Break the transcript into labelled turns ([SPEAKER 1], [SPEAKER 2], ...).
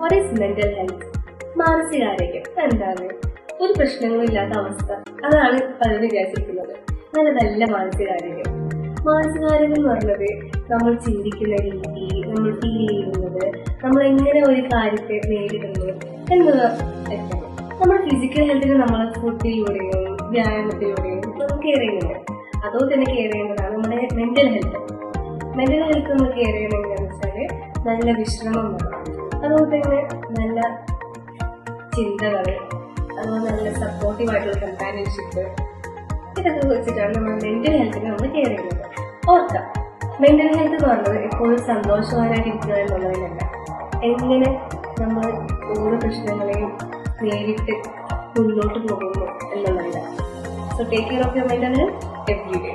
[SPEAKER 1] What is mental health? മാനസികാരോഗ്യം എന്താണ്? ഒരു പ്രശ്നങ്ങളും ഇല്ലാത്ത അവസ്ഥ, അതാണ് പലരും വിചാരിച്ചിരിക്കുന്നത്. നല്ലതല്ല മാനസികാരോഗ്യം. മാനസികാരോഗ്യം എന്ന് പറയുന്നത് നമ്മൾ ചിന്തിക്കുന്ന രീതി, നമ്മൾ ഫീൽ ചെയ്യുന്നത്, നമ്മൾ എങ്ങനെ ഒരു കാര്യത്തെ നേരിടുന്നു എന്നത് തെറ്റാണ്. നമ്മുടെ ഫിസിക്കൽ ഹെൽത്തിന് നമ്മൾ ഫുഡിലൂടെയും വ്യായാമത്തിലൂടെയും നമ്മൾ കെയർ ചെയ്യുന്നുണ്ട്. അതുപോലെ തന്നെ കെയർ ചെയ്യുന്നതാണ് നമ്മുടെ മെന്റൽ ഹെൽത്ത്. മെന്റൽ ഹെൽത്ത് നമ്മൾ കെയർ ചെയ്യണമെന്ന് വെച്ചാൽ നല്ല വിശ്രമം വേണം. അതുപോലെ തന്നെ നല്ല ചിന്തകൾ, അതുപോലെ നല്ല സപ്പോർട്ടീവായിട്ടുള്ള കമ്പാനിയൻഷിപ്പ്, ഇതൊക്കെ വെച്ചിട്ടാണ് നമ്മൾ മെന്റൽ ഹെൽത്തിനെ നമ്മൾ കെയർ ചെയ്യുന്നത്. ഓർക്കാം, മെന്റൽ ഹെൽത്ത് എന്ന് പറയുന്നത് എപ്പോഴും സന്തോഷവാനായിട്ടിരിക്കുക എന്നുള്ളതിനല്ല, എങ്ങനെ നമ്മൾ ഓരോ പ്രശ്നങ്ങളെയും നേരിട്ട് മുന്നോട്ട് പോകുന്നു എന്നുള്ളതല്ല. So take care of your mental health every day.